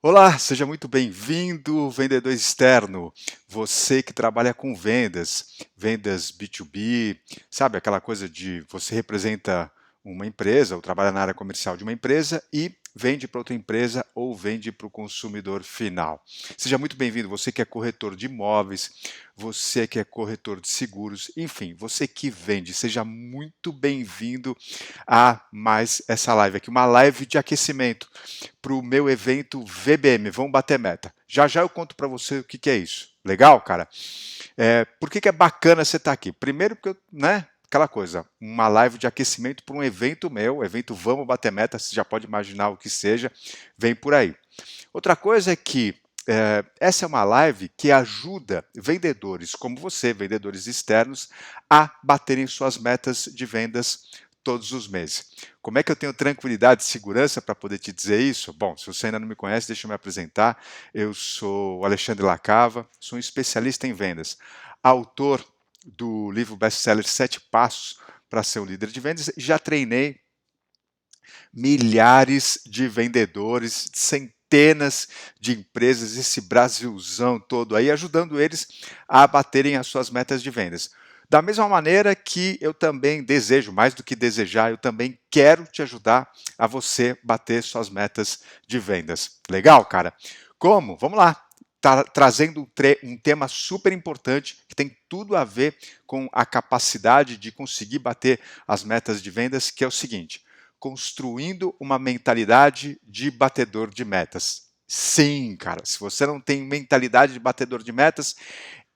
Olá, seja muito bem-vindo, vendedor externo. Você que trabalha com vendas, vendas B2B, sabe aquela coisa de você representa uma empresa ou trabalha na área comercial de uma empresa e vende para outra empresa ou vende para o consumidor final. Seja muito bem-vindo, você que é corretor de imóveis, você que é corretor de seguros, enfim, você que vende, seja muito bem-vindo a mais essa live aqui, uma live de aquecimento para o meu evento VBM, Vamos Bater Meta. Já já eu conto para você o que, que é isso. Legal, cara? Por que, que é bacana você estar aqui? Primeiro porque, né, aquela coisa, uma live de aquecimento para um evento meu, evento Vamos Bater Meta, você já pode imaginar o que seja, vem por aí. Outra coisa é que essa é uma live que ajuda vendedores como você, vendedores externos, a baterem suas metas de vendas todos os meses. Como é que eu tenho tranquilidade e segurança para poder te dizer isso? Bom, se você ainda não me conhece, deixa eu me apresentar. Eu sou o Alexandre Lacava, sou um especialista em vendas, autor do livro best-seller 7 Passos para ser um líder de vendas. Já treinei milhares de vendedores, centenas de empresas, esse Brasilzão todo aí, ajudando eles a baterem as suas metas de vendas. Da mesma maneira que eu também desejo, mais do que desejar, eu também quero te ajudar a você bater suas metas de vendas. Legal, cara? Como? Vamos lá. Tá trazendo um tema super importante que tem tudo a ver com a capacidade de conseguir bater as metas de vendas, que é o seguinte: construindo uma mentalidade de batedor de metas. Sim, cara, se você não tem mentalidade de batedor de metas,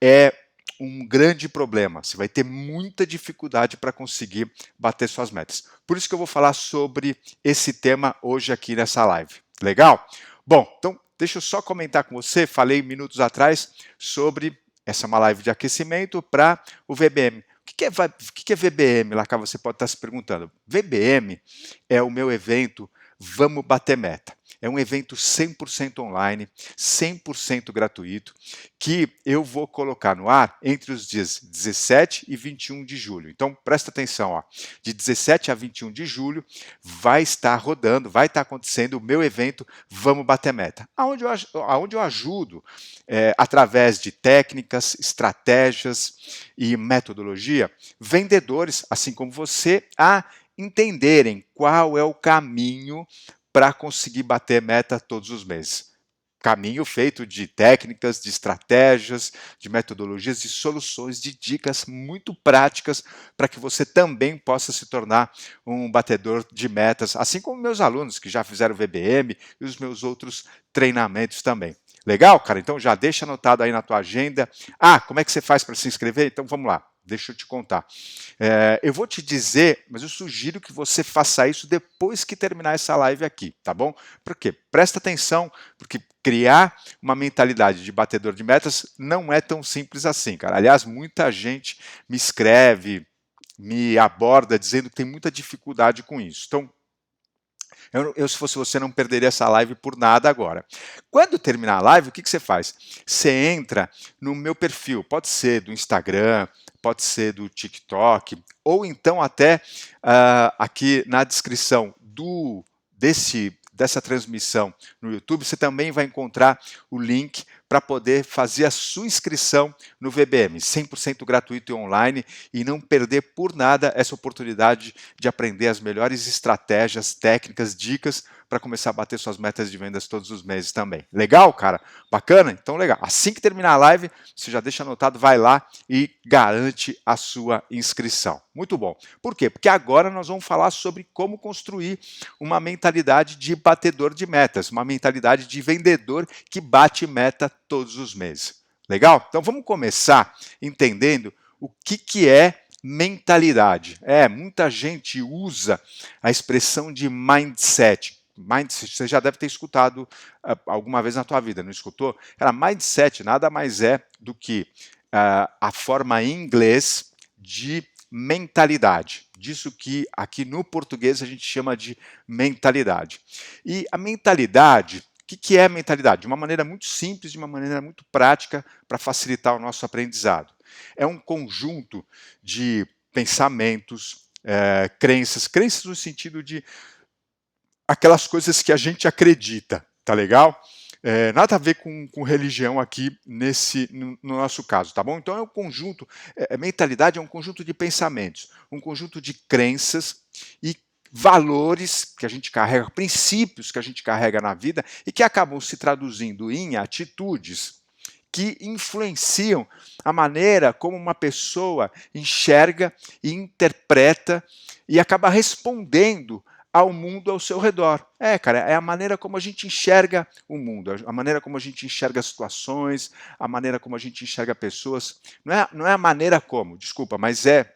é um grande problema. Você vai ter muita dificuldade para conseguir bater suas metas. Por isso que eu vou falar sobre esse tema hoje aqui nessa live. Legal? Bom, então deixa eu só comentar com você. Falei minutos atrás sobre essa é uma live de aquecimento para o VBM. O que é VBM? Lá cá você pode estar se perguntando. VBM é o meu evento Vamos Bater Meta. É um evento 100% online, 100% gratuito, que eu vou colocar no ar entre os dias 17 e 21 de julho. Então, presta atenção, ó. De 17 a 21 de julho vai estar rodando, vai estar acontecendo o meu evento Vamos Bater Meta, onde eu ajudo, através de técnicas, estratégias e metodologia, vendedores, assim como você, a entenderem qual é o caminho para conseguir bater meta todos os meses. Caminho feito de técnicas, de estratégias, de metodologias, de soluções, de dicas muito práticas para que você também possa se tornar um batedor de metas, assim como meus alunos que já fizeram VBM e os meus outros treinamentos também. Legal, cara? Então já deixa anotado aí na tua agenda. Ah, como é que você faz para se inscrever? Então vamos lá. Deixa eu te contar. Eu vou te dizer, mas eu sugiro que você faça isso depois que terminar essa live aqui, tá bom? Por quê? Presta atenção, porque criar uma mentalidade de batedor de metas não é tão simples assim, cara. Aliás, muita gente me escreve, me aborda dizendo que tem muita dificuldade com isso. Então, se fosse você, não perderia essa live por nada agora. Quando terminar a live, o que, que você faz? Você entra no meu perfil, pode ser do Instagram, pode ser do TikTok, ou então até aqui na descrição dessa transmissão no YouTube, você também vai encontrar o link para poder fazer a sua inscrição no VBM, 100% gratuito e online, e não perder por nada essa oportunidade de aprender as melhores estratégias, técnicas, dicas para começar a bater suas metas de vendas todos os meses também. Legal, cara? Bacana? Então, legal. Assim que terminar a live, você já deixa anotado, vai lá e garante a sua inscrição. Muito bom. Por quê? Porque agora nós vamos falar sobre como construir uma mentalidade de batedor de metas, uma mentalidade de vendedor que bate meta todos os meses. Legal? Então vamos começar entendendo o que é mentalidade. Muita gente usa a expressão de mindset. Mindset, você já deve ter escutado alguma vez na tua vida, não escutou? Cara, mindset nada mais é do que a forma em inglês de mentalidade. Disso que aqui no português a gente chama de mentalidade. E a mentalidade, o que é a mentalidade? De uma maneira muito simples, de uma maneira muito prática, para facilitar o nosso aprendizado. É um conjunto de pensamentos, crenças no sentido de aquelas coisas que a gente acredita, tá legal? Nada a ver com religião aqui no nosso caso, tá bom? Então é um conjunto, mentalidade é um conjunto de pensamentos, um conjunto de crenças e valores que a gente carrega, princípios que a gente carrega na vida e que acabam se traduzindo em atitudes que influenciam a maneira como uma pessoa enxerga e interpreta e acaba respondendo ao mundo ao seu redor. Cara, é a maneira como a gente enxerga o mundo, a maneira como a gente enxerga situações, a maneira como a gente enxerga pessoas. Não é a maneira como, desculpa, mas é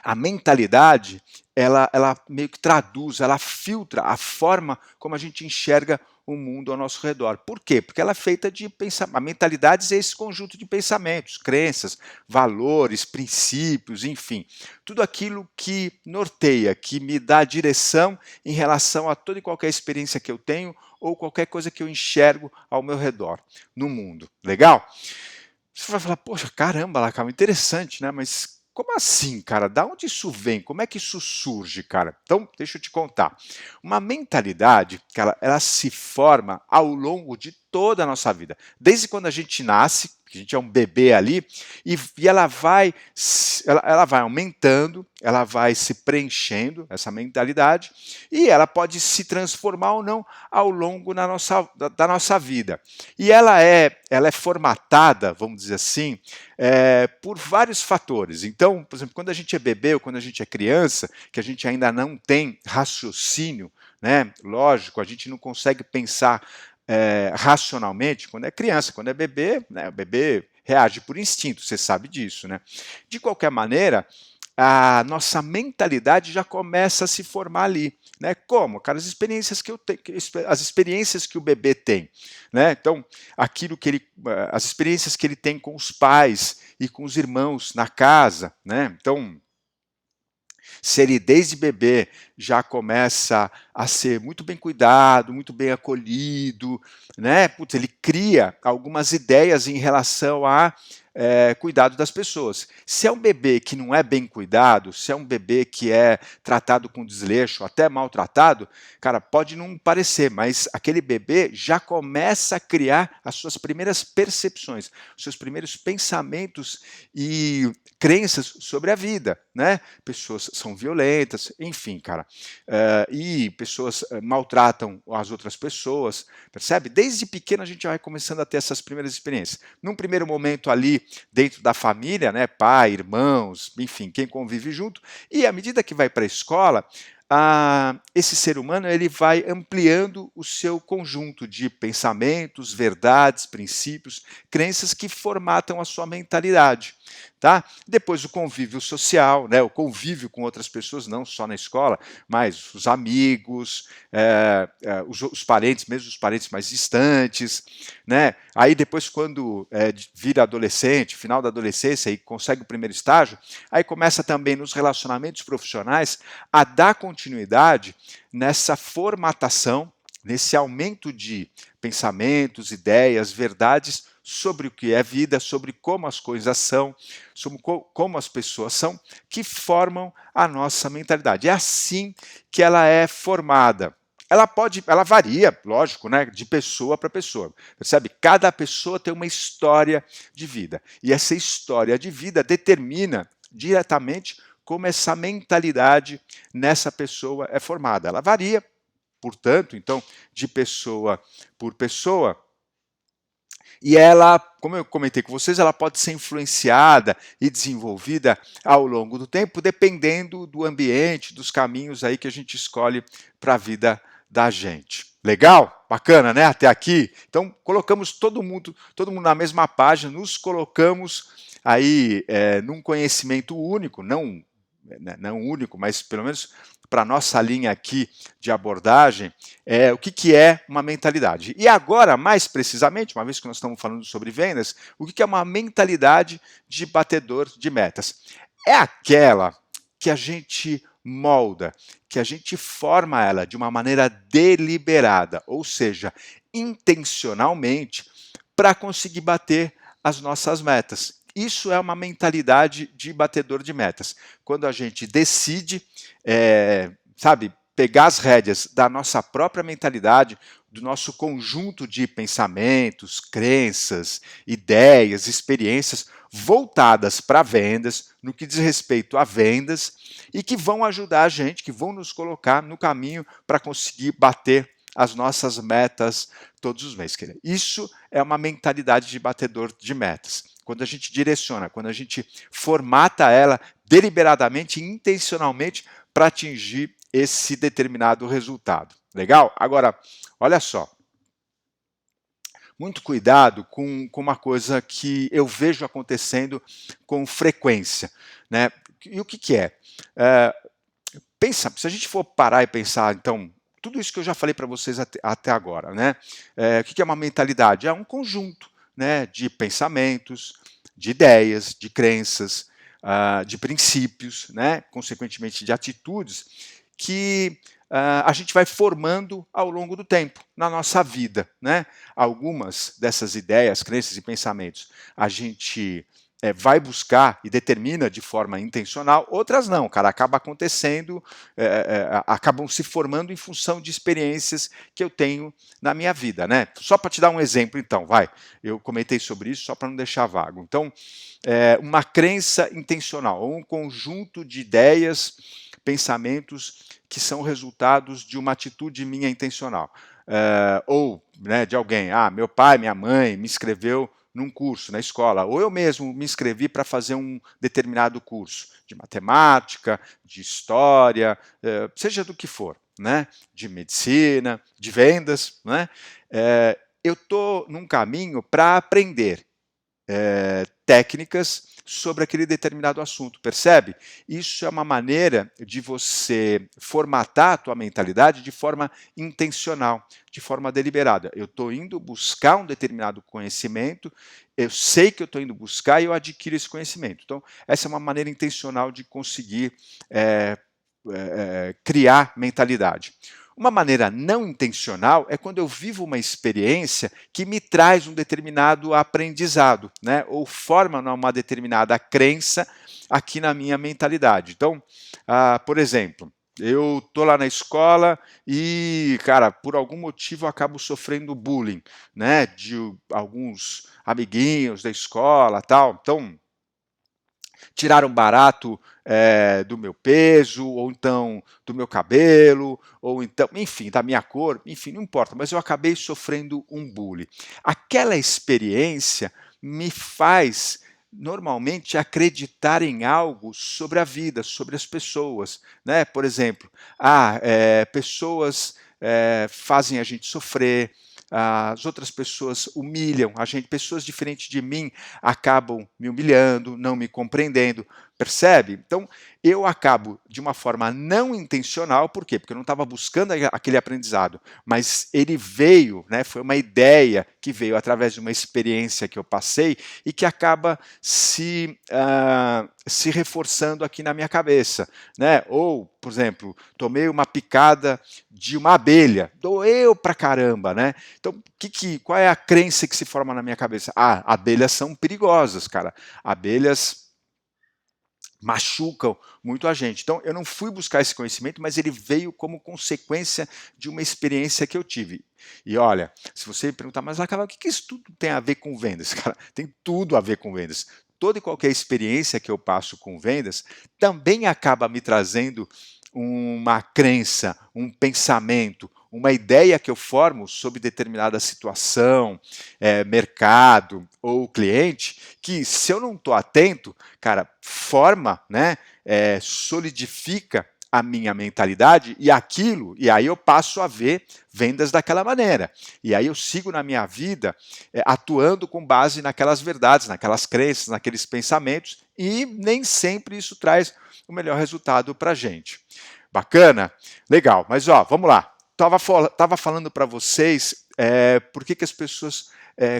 a mentalidade, ela meio que traduz, ela filtra a forma como a gente enxerga o mundo ao nosso redor. Por quê? Porque ela é feita de pensamentos. A mentalidade é esse conjunto de pensamentos, crenças, valores, princípios, enfim. Tudo aquilo que norteia, que me dá direção em relação a toda e qualquer experiência que eu tenho ou qualquer coisa que eu enxergo ao meu redor, no mundo. Legal? Você vai falar, poxa, caramba, Lacama, interessante, né? Mas como assim, cara? Da onde isso vem? Como é que isso surge, cara? Então, deixa eu te contar. Uma mentalidade, cara, ela se forma ao longo de toda a nossa vida. Desde quando a gente nasce, que a gente é um bebê ali, e ela vai aumentando, ela vai se preenchendo, essa mentalidade, e ela pode se transformar ou não ao longo da nossa vida. E ela é formatada, vamos dizer assim, por vários fatores. Então, por exemplo, quando a gente é bebê ou quando a gente é criança, que a gente ainda não tem raciocínio, né? Lógico, a gente não consegue pensar racionalmente quando é criança, quando é bebê, né? O bebê reage por instinto, você sabe disso, né? De qualquer maneira, a nossa mentalidade já começa a se formar ali, né? Como? Cara, as experiências que eu tenho, as experiências que o bebê tem, né? Então, as experiências que ele tem com os pais e com os irmãos na casa, né? Então, se ele desde bebê já começa a ser muito bem cuidado, muito bem acolhido, né? Putz, ele cria algumas ideias em relação a cuidado das pessoas. Se é um bebê que não é bem cuidado, se é um bebê que é tratado com desleixo, até maltratado, cara, pode não parecer, mas aquele bebê já começa a criar as suas primeiras percepções, os seus primeiros pensamentos e crenças sobre a vida, né? Pessoas são violentas, enfim, cara, e pessoas maltratam as outras pessoas, percebe? Desde pequeno a gente vai começando a ter essas primeiras experiências. Num primeiro momento ali, dentro da família, né? Pai, irmãos, enfim, quem convive junto, e à medida que vai para a escola, esse ser humano ele vai ampliando o seu conjunto de pensamentos, verdades, princípios, crenças que formatam a sua mentalidade. Tá? Depois o convívio social, né, o convívio com outras pessoas, não só na escola, mas os amigos, os parentes, mesmo os parentes mais distantes. Né? Aí depois, quando vira adolescente, final da adolescência e consegue o primeiro estágio, aí começa também nos relacionamentos profissionais a dar continuidade nessa formatação, nesse aumento de pensamentos, ideias, verdades sobre o que é vida, sobre como as coisas são, sobre como as pessoas são, que formam a nossa mentalidade. É assim que ela é formada. Ela varia, lógico, né, de pessoa para pessoa. Percebe? Cada pessoa tem uma história de vida. E essa história de vida determina diretamente como essa mentalidade nessa pessoa é formada. Ela varia, portanto, então, de pessoa por pessoa, e ela, como eu comentei com vocês, ela pode ser influenciada e desenvolvida ao longo do tempo, dependendo do ambiente, dos caminhos aí que a gente escolhe para a vida da gente. Legal? Bacana, né? Até aqui. Então, colocamos todo mundo na mesma página, nos colocamos aí num conhecimento único, não único, mas pelo menos para a nossa linha aqui de abordagem, o que é uma mentalidade. E agora, mais precisamente, uma vez que nós estamos falando sobre vendas, o que é uma mentalidade de batedor de metas? É aquela que a gente molda, que a gente forma ela de uma maneira deliberada, ou seja, intencionalmente, para conseguir bater as nossas metas. Isso é uma mentalidade de batedor de metas. Quando a gente decide, sabe, pegar as rédeas da nossa própria mentalidade, do nosso conjunto de pensamentos, crenças, ideias, experiências voltadas para vendas, no que diz respeito a vendas, e que vão ajudar a gente, que vão nos colocar no caminho para conseguir bater as nossas metas todos os meses. Isso é uma mentalidade de batedor de metas. Quando a gente direciona, quando a gente formata ela deliberadamente e intencionalmente para atingir esse determinado resultado. Legal? Agora, olha só. Muito cuidado com uma coisa que eu vejo acontecendo com frequência. Né? E o que é? Pensa, se a gente for parar e pensar, então, tudo isso que eu já falei para vocês até agora, né? O que é uma mentalidade? É um conjunto, né, de pensamentos, de ideias, de crenças, de princípios, né, consequentemente de atitudes, que a gente vai formando ao longo do tempo, na nossa vida. Né? Algumas dessas ideias, crenças e pensamentos a gente vai buscar e determina de forma intencional, outras não, cara, acaba acontecendo, acabam se formando em função de experiências que eu tenho na minha vida, né? Só para te dar um exemplo, então, eu comentei sobre isso só para não deixar vago. Então, uma crença intencional, ou um conjunto de ideias, pensamentos que são resultados de uma atitude minha intencional, ou né, de alguém, meu pai, minha mãe me inscreveu num curso na escola, ou eu mesmo me inscrevi para fazer um determinado curso de matemática, de história, seja do que for, né? De medicina, de vendas, né? Eu estou num caminho para aprender técnicas sobre aquele determinado assunto, percebe? Isso é uma maneira de você formatar a tua mentalidade de forma intencional, de forma deliberada. Eu estou indo buscar um determinado conhecimento, eu sei que eu estou indo buscar e eu adquiro esse conhecimento. Então, essa é uma maneira intencional de conseguir criar mentalidade. Uma maneira não intencional é quando eu vivo uma experiência que me traz um determinado aprendizado, né? Ou forma uma determinada crença aqui na minha mentalidade. Então, por exemplo, eu estou lá na escola e, cara, por algum motivo eu acabo sofrendo bullying, né? De alguns amiguinhos da escola, tal. Então, tiraram barato do meu peso, ou então do meu cabelo, ou então, enfim, da minha cor, enfim, não importa, mas eu acabei sofrendo um bullying. Aquela experiência me faz normalmente acreditar em algo sobre a vida, sobre as pessoas, né? Por exemplo, pessoas fazem a gente sofrer, as outras pessoas humilham a gente, pessoas diferentes de mim acabam me humilhando, não me compreendendo, percebe? Então, eu acabo de uma forma não intencional, por quê? Porque eu não estava buscando aquele aprendizado, mas ele veio, né, foi uma ideia que veio através de uma experiência que eu passei e que acaba se reforçando aqui na minha cabeça, né? Ou, por exemplo, tomei uma picada de uma abelha, doeu pra caramba, né? Então, qual é a crença que se forma na minha cabeça? Abelhas são perigosas, cara. Abelhas machucam muito a gente. Então, eu não fui buscar esse conhecimento, mas ele veio como consequência de uma experiência que eu tive. E olha, se você me perguntar, mas Lacava, o que isso tudo tem a ver com vendas? Cara, tem tudo a ver com vendas. Toda e qualquer experiência que eu passo com vendas também acaba me trazendo uma crença, um pensamento, uma ideia que eu formo sobre determinada situação, mercado ou cliente, que se eu não estou atento, cara, forma, né, solidifica a minha mentalidade e aí eu passo a ver vendas daquela maneira. E aí eu sigo na minha vida atuando com base naquelas verdades, naquelas crenças, naqueles pensamentos, e nem sempre isso traz o melhor resultado para a gente. Bacana? Legal, mas vamos lá. Estava falando para vocês por que as pessoas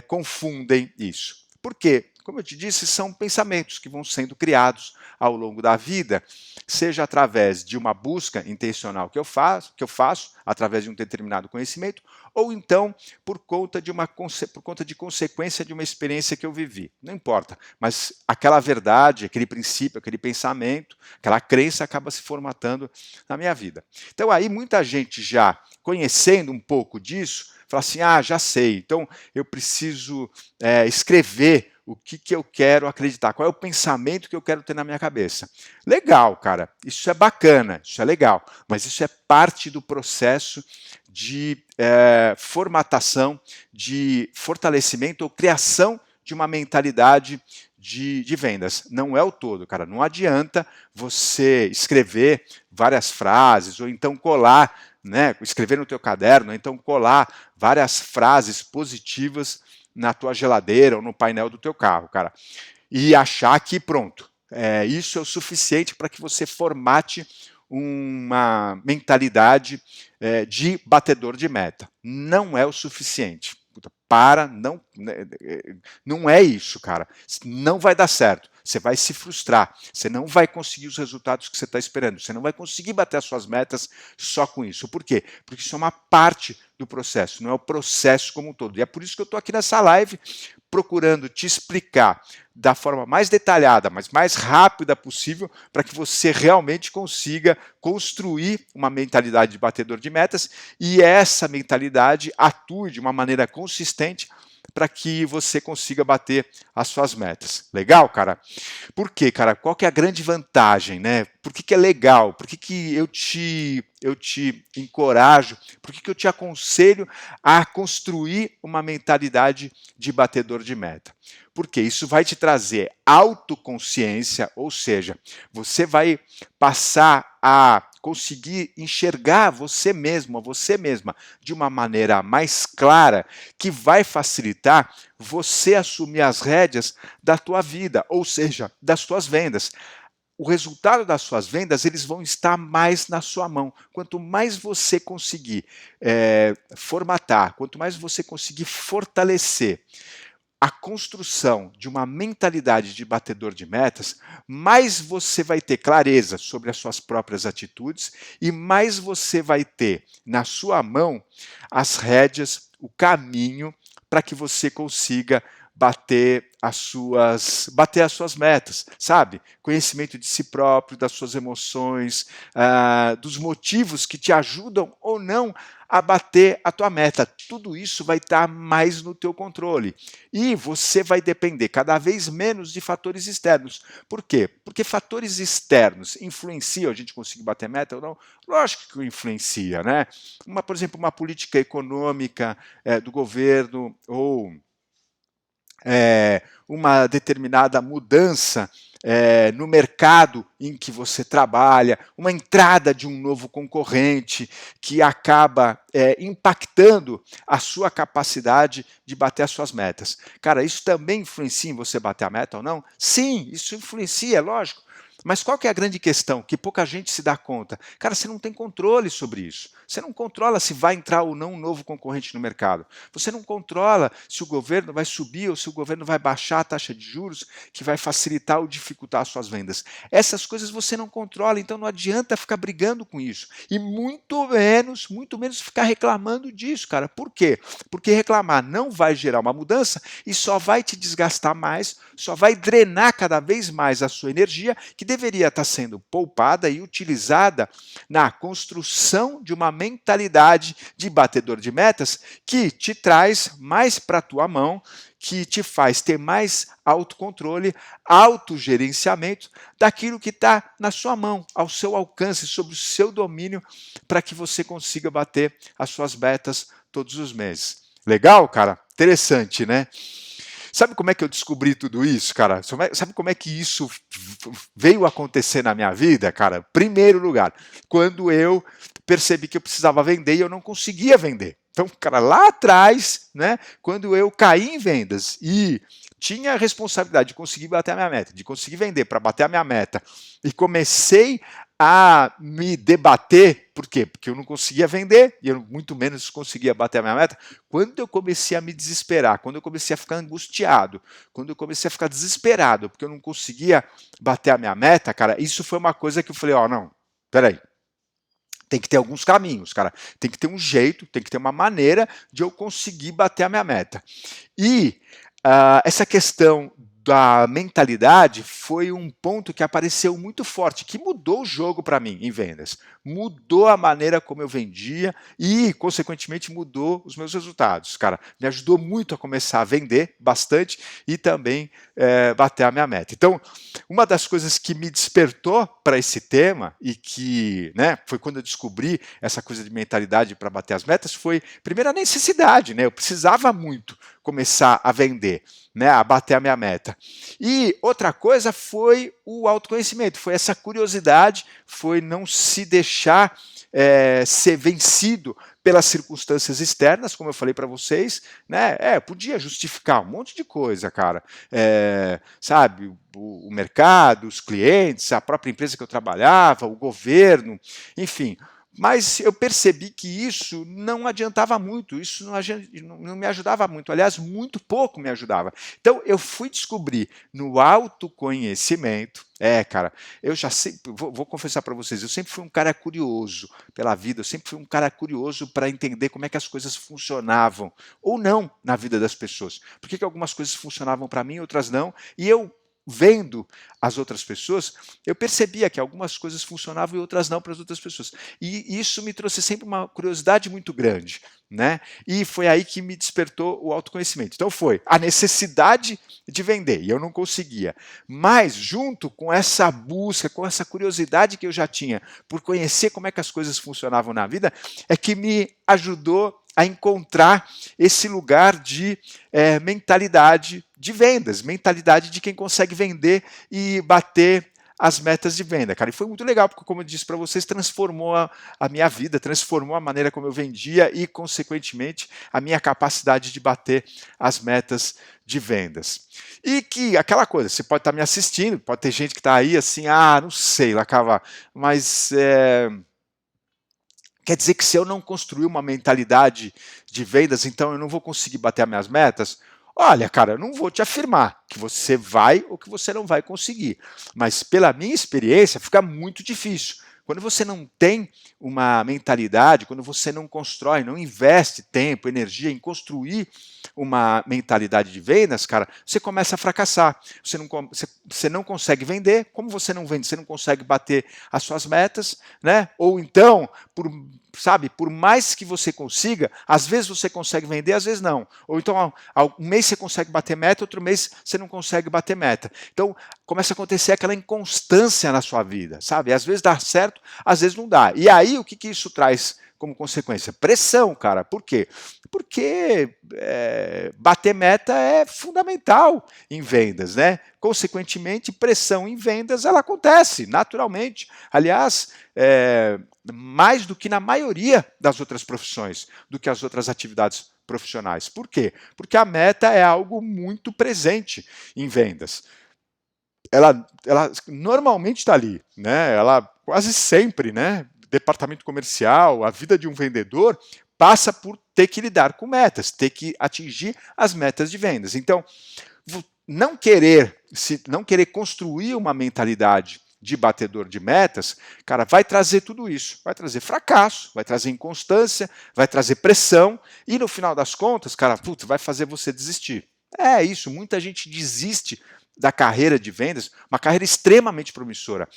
confundem isso. Por quê? Como eu te disse, são pensamentos que vão sendo criados ao longo da vida, seja através de uma busca intencional que eu faço através de um determinado conhecimento, ou então por conta de consequência de uma experiência que eu vivi. Não importa, mas aquela verdade, aquele princípio, aquele pensamento, aquela crença acaba se formatando na minha vida. Então aí muita gente já conhecendo um pouco disso, fala assim, já sei, então eu preciso escrever o que eu quero acreditar, qual é o pensamento que eu quero ter na minha cabeça. Legal, cara, isso é bacana, isso é legal, mas isso é parte do processo de formatação, de fortalecimento ou criação de uma mentalidade de vendas. Não é o todo, cara. Não adianta você escrever várias frases ou então colar, né, escrever no teu caderno, ou então colar várias frases positivas na tua geladeira ou no painel do teu carro, cara. E achar que pronto, isso é o suficiente para que você formate uma mentalidade de batedor de meta. Não é o suficiente. Não é isso, cara. Não vai dar certo. Você vai se frustrar. Você não vai conseguir os resultados que você está esperando. Você não vai conseguir bater as suas metas só com isso. Por quê? Porque isso é uma parte do processo, não é o processo como um todo. E é por isso que eu estou aqui nessa live procurando te explicar da forma mais detalhada, mas mais rápida possível, para que você realmente consiga construir uma mentalidade de batedor de metas e essa mentalidade atue de uma maneira consistente para que você consiga bater as suas metas. Legal, cara? Por quê, cara? Qual que é a grande vantagem, né? Por que é legal? Por que eu te encorajo? Por que eu te aconselho a construir uma mentalidade de batedor de meta? Porque isso vai te trazer autoconsciência, ou seja, você vai passar a conseguir enxergar você mesmo, você mesma, de uma maneira mais clara, que vai facilitar você assumir as rédeas da tua vida, ou seja, das tuas vendas. O resultado das suas vendas, eles vão estar mais na sua mão. Quanto mais você conseguir formatar, quanto mais você conseguir fortalecer a construção de uma mentalidade de batedor de metas, mais você vai ter clareza sobre as suas próprias atitudes e mais você vai ter na sua mão as rédeas, o caminho para que você consiga bater as suas metas, sabe? Conhecimento de si próprio, das suas emoções, dos motivos que te ajudam ou não a bater a tua meta. Tudo isso vai estar mais no teu controle. E você vai depender cada vez menos de fatores externos. Por quê? Porque fatores externos influenciam a gente conseguir bater meta ou não? Lógico que influencia, né? Por exemplo, uma política econômica do governo ou uma determinada mudança no mercado em que você trabalha, uma entrada de um novo concorrente que acaba impactando a sua capacidade de bater as suas metas. Cara, isso também influencia em você bater a meta ou não? Sim, isso influencia, é lógico. Mas qual que é a grande questão? Que pouca gente se dá conta. Cara, você não tem controle sobre isso. Você não controla se vai entrar ou não um novo concorrente no mercado. Você não controla se o governo vai subir ou se o governo vai baixar a taxa de juros, que vai facilitar ou dificultar as suas vendas. Essas coisas você não controla, então não adianta ficar brigando com isso. E muito menos ficar reclamando disso, cara. Por quê? Porque reclamar não vai gerar uma mudança e só vai te desgastar mais, só vai drenar cada vez mais a sua energia, que deveria estar sendo poupada e utilizada na construção de uma mentalidade de batedor de metas que te traz mais para a tua mão, que te faz ter mais autocontrole, autogerenciamento daquilo que está na sua mão, ao seu alcance, sob o seu domínio, para que você consiga bater as suas metas todos os meses. Legal, cara? Interessante, né? Sabe como é que eu descobri tudo isso, cara? Sabe como é que isso veio acontecer na minha vida, cara? Primeiro lugar, quando eu percebi que eu precisava vender e eu não conseguia vender. Então, cara, lá atrás, né, quando eu caí em vendas e tinha a responsabilidade de conseguir bater a minha meta, de conseguir vender para bater a minha meta, e comecei a me debater. Por quê? Porque eu não conseguia vender e eu muito menos conseguia bater a minha meta. Quando eu comecei a me desesperar, quando eu comecei a ficar angustiado, quando eu comecei a ficar desesperado, porque eu não conseguia bater a minha meta, cara, isso foi uma coisa que eu falei, ó, não, peraí. Tem que ter alguns caminhos, cara. Tem que ter um jeito, tem que ter uma maneira de eu conseguir bater a minha meta. E essa questão da mentalidade foi um ponto que apareceu muito forte, que mudou o jogo para mim em vendas. Mudou a maneira como eu vendia e, consequentemente, mudou os meus resultados. Cara, me ajudou muito a começar a vender bastante e também bater a minha meta. Então, uma das coisas que me despertou para esse tema e que, né, foi quando eu descobri essa coisa de mentalidade para bater as metas foi, primeiro, a necessidade, né? Eu precisava muito começar a vender, né, a bater a minha meta. E outra coisa foi o autoconhecimento, foi essa curiosidade, foi não se deixar ser vencido pelas circunstâncias externas, como eu falei para vocês, né? Podia justificar um monte de coisa, cara. Sabe, o mercado, os clientes, a própria empresa que eu trabalhava, o governo, enfim. Mas eu percebi que isso não adiantava muito, isso não me ajudava muito, aliás, muito pouco me ajudava. Então eu fui descobrir no autoconhecimento, cara, eu já sempre, vou confessar para vocês, eu sempre fui um cara curioso pela vida, eu sempre fui um cara curioso para entender como é que as coisas funcionavam, ou não, na vida das pessoas. Por que algumas coisas funcionavam para mim, outras não, e eu vendo as outras pessoas, eu percebia que algumas coisas funcionavam e outras não para as outras pessoas. E isso me trouxe sempre uma curiosidade muito grande, né? E foi aí que me despertou o autoconhecimento. Então foi a necessidade de vender, e eu não conseguia. Mas junto com essa busca, com essa curiosidade que eu já tinha por conhecer como é que as coisas funcionavam na vida, é que me ajudou a encontrar esse lugar de mentalidade de vendas, mentalidade de quem consegue vender e bater as metas de venda, cara. E foi muito legal, porque, como eu disse para vocês, transformou a minha vida, transformou a maneira como eu vendia e, consequentemente, a minha capacidade de bater as metas de vendas. E que, aquela coisa, você pode estar me assistindo, pode ter gente que está aí assim, não sei, Lacava, mas quer dizer que se eu não construir uma mentalidade de vendas, então eu não vou conseguir bater as minhas metas? Olha, cara, eu não vou te afirmar que você vai ou que você não vai conseguir. Mas pela minha experiência, fica muito difícil. Quando você não tem uma mentalidade, quando você não constrói, não investe tempo, energia em construir uma mentalidade de vendas, cara, você começa a fracassar. Você não consegue vender. Como você não vende, você não consegue bater as suas metas, né? Ou então, por mais que você consiga, às vezes você consegue vender, às vezes não. Ou então, um mês você consegue bater meta, outro mês você não consegue bater meta. Então, começa a acontecer aquela inconstância na sua vida, sabe? Às vezes dá certo, às vezes não dá. E aí, o que isso traz como consequência? Pressão, cara. Por quê? Porque bater meta é fundamental em vendas, né? Consequentemente, pressão em vendas ela acontece naturalmente. Aliás, mais do que na maioria das outras profissões, do que as outras atividades profissionais. Por quê? Porque a meta é algo muito presente em vendas. Ela normalmente está ali, né? Ela quase sempre, né? Departamento comercial, a vida de um vendedor passa por ter que lidar com metas, ter que atingir as metas de vendas. Então, não querer construir uma mentalidade de batedor de metas, cara, vai trazer tudo isso. Vai trazer fracasso, vai trazer inconstância, vai trazer pressão e, no final das contas, cara, vai fazer você desistir. É isso, muita gente desiste da carreira de vendas, uma carreira extremamente promissora.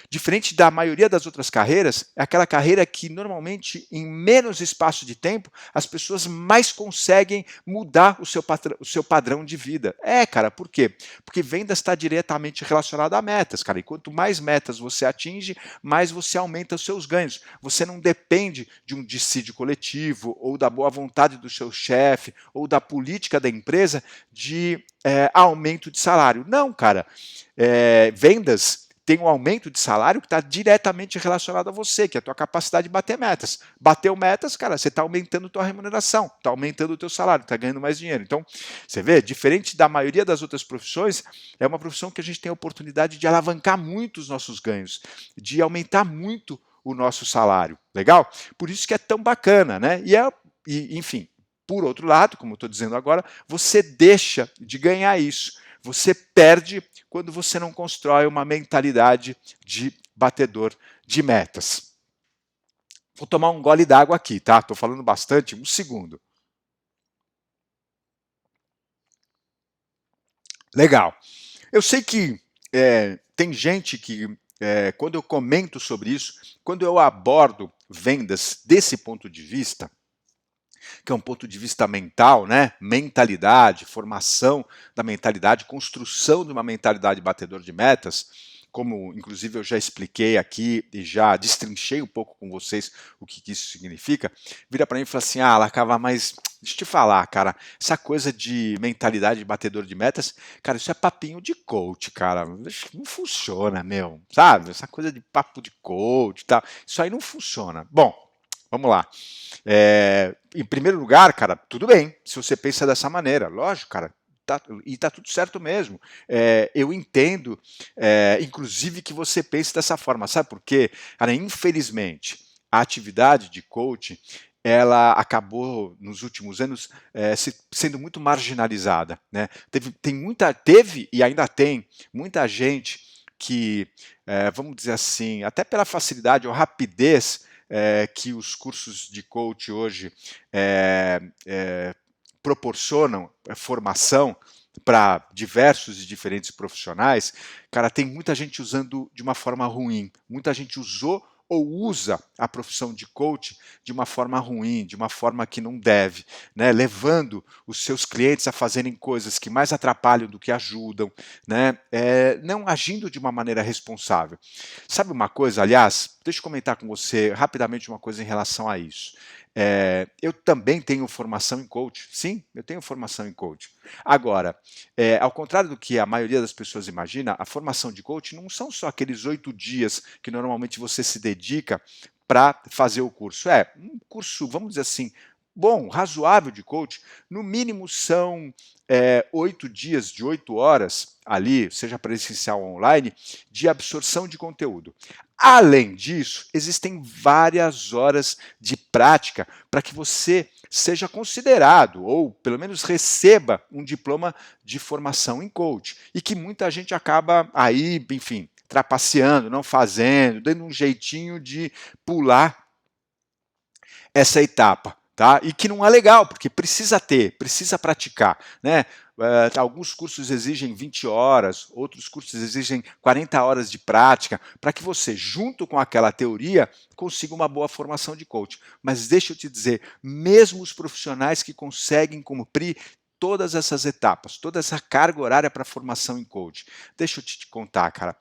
Diferente da maioria das outras carreiras, é aquela carreira que normalmente em menos espaço de tempo as pessoas mais conseguem mudar o seu padrão de vida. Cara, por quê? Porque vendas está diretamente relacionado a metas, cara. E quanto mais metas você atinge, mais você aumenta os seus ganhos. Você não depende de um dissídio coletivo ou da boa vontade do seu chefe ou da política da empresa de aumento de salário. Não, cara. Vendas tem um aumento de salário que está diretamente relacionado a você, que é a tua capacidade de bater metas. Bateu metas, cara, você está aumentando a tua remuneração, está aumentando o teu salário, está ganhando mais dinheiro. Então, você vê, diferente da maioria das outras profissões, é uma profissão que a gente tem a oportunidade de alavancar muito os nossos ganhos, de aumentar muito o nosso salário. Legal? Por isso que é tão bacana, né? Enfim, por outro lado, como eu estou dizendo agora, você deixa de ganhar isso. Você perde quando você não constrói uma mentalidade de batedor de metas. Vou tomar um gole d'água aqui, tá? Estou falando bastante, um segundo. Legal. Eu sei que tem gente que, quando eu comento sobre isso, quando eu abordo vendas desse ponto de vista, que é um ponto de vista mental, né? Mentalidade, formação da mentalidade, construção de uma mentalidade batedor de metas, como inclusive eu já expliquei aqui e já destrinchei um pouco com vocês o que isso significa, vira para mim e fala assim, Lacava, mas deixa eu te falar, cara, essa coisa de mentalidade de batedor de metas, cara, isso é papinho de coach, cara, não funciona, meu, sabe? Essa coisa de papo de coach e tal, isso aí não funciona. Bom, vamos lá. Em primeiro lugar, cara, tudo bem se você pensa dessa maneira, lógico, cara, e tá tudo certo mesmo. Eu entendo, inclusive, que você pense dessa forma. Sabe por quê? Cara, infelizmente, a atividade de coaching ela acabou nos últimos anos sendo muito marginalizada, né? Teve e ainda tem muita gente que, vamos dizer assim, até pela facilidade ou rapidez que os cursos de coach hoje proporcionam formação para diversos e diferentes profissionais, cara, tem muita gente usando de uma forma ruim. Muita gente usou ou usa a profissão de coach de uma forma ruim, de uma forma que não deve, né? Levando os seus clientes a fazerem coisas que mais atrapalham do que ajudam, né? Não agindo de uma maneira responsável. Sabe uma coisa, aliás, deixa eu comentar com você rapidamente uma coisa em relação a isso. Eu também tenho formação em coach. Sim, eu tenho formação em coach. Agora, ao contrário do que a maioria das pessoas imagina, a formação de coach não são só aqueles 8 dias que normalmente você se dedica para fazer o curso. É um curso, vamos dizer assim, bom, razoável de coach, no mínimo são 8 dias de 8 horas ali, seja presencial ou online, de absorção de conteúdo. Além disso, existem várias horas de prática para que você seja considerado ou pelo menos receba um diploma de formação em coach e que muita gente acaba aí, enfim, trapaceando, não fazendo, dando um jeitinho de pular essa etapa. Tá? E que não é legal, porque precisa ter, precisa praticar. Né? Alguns cursos exigem 20 horas, outros cursos exigem 40 horas de prática, para que você, junto com aquela teoria, consiga uma boa formação de coach. Mas deixa eu te dizer, mesmo os profissionais que conseguem cumprir todas essas etapas, toda essa carga horária para formação em coach, deixa eu te contar, cara,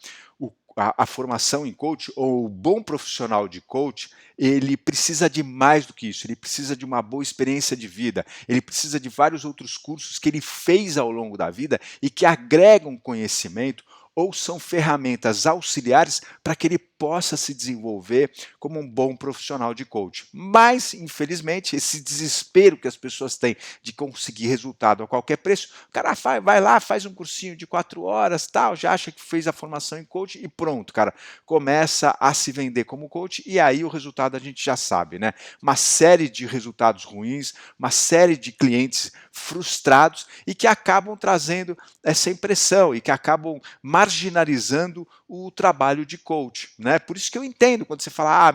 a formação em coach, ou o bom profissional de coach, ele precisa de mais do que isso, ele precisa de uma boa experiência de vida, ele precisa de vários outros cursos que ele fez ao longo da vida e que agregam conhecimento ou são ferramentas auxiliares para que ele possa se desenvolver como um bom profissional de coach. Mas, infelizmente, esse desespero que as pessoas têm de conseguir resultado a qualquer preço, o cara vai lá, faz um cursinho de 4 horas, tal, já acha que fez a formação em coach e pronto, cara, começa a se vender como coach e aí o resultado a gente já sabe, né? Uma série de resultados ruins, uma série de clientes frustrados e que acabam trazendo essa impressão e que acabam marginalizando o trabalho de coach, né? Por isso que eu entendo quando você fala,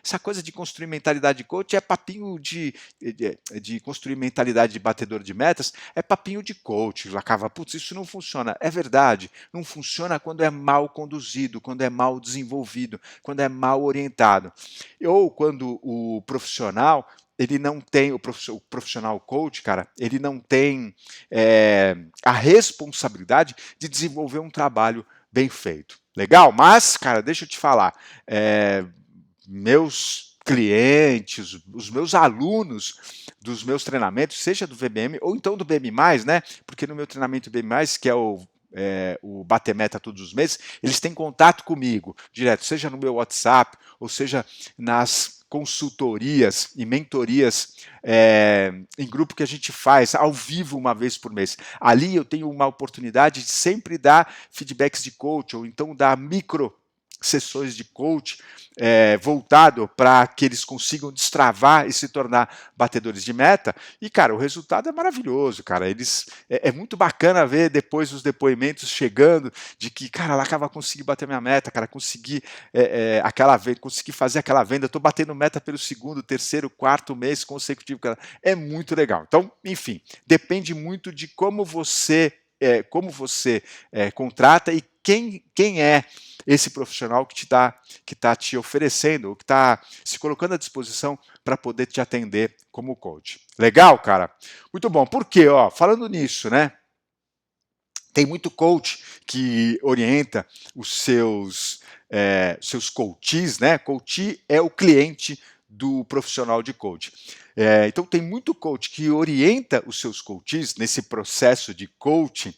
essa coisa de construir mentalidade de coach é papinho de construir mentalidade de batedor de metas, é papinho de coach, Lacava, putz, isso não funciona. É verdade, não funciona quando é mal conduzido, quando é mal desenvolvido, quando é mal orientado. Ou quando o profissional ele não tem, o profissional coach, cara, ele não tem a responsabilidade de desenvolver um trabalho bem feito. Legal? Mas, cara, deixa eu te falar, meus clientes, os meus alunos dos meus treinamentos, seja do VBM ou então do BM+, né? Porque no meu treinamento BM+, que é o o Bater Meta todos os meses, eles têm contato comigo direto, seja no meu WhatsApp, ou seja nas consultorias e mentorias em grupo que a gente faz ao vivo uma vez por mês. Ali eu tenho uma oportunidade de sempre dar feedbacks de coach, ou então dar micro sessões de coach voltado para que eles consigam destravar e se tornar batedores de meta. E, cara, o resultado é maravilhoso, cara. É muito bacana ver depois os depoimentos chegando de que, cara, lá acaba conseguir bater minha meta, cara, consegui consegui fazer aquela venda, estou batendo meta pelo segundo, terceiro, quarto mês consecutivo, cara. É muito legal. Então, enfim, depende muito de como você contrata e quem é esse profissional que está te oferecendo, ou que está se colocando à disposição para poder te atender como coach. Legal, cara? Muito bom. Por quê? Falando nisso, né? Tem muito coach que orienta os seus coaches, né? Coach é o cliente do profissional de coach. Então tem muito coach que orienta os seus coaches nesse processo de coaching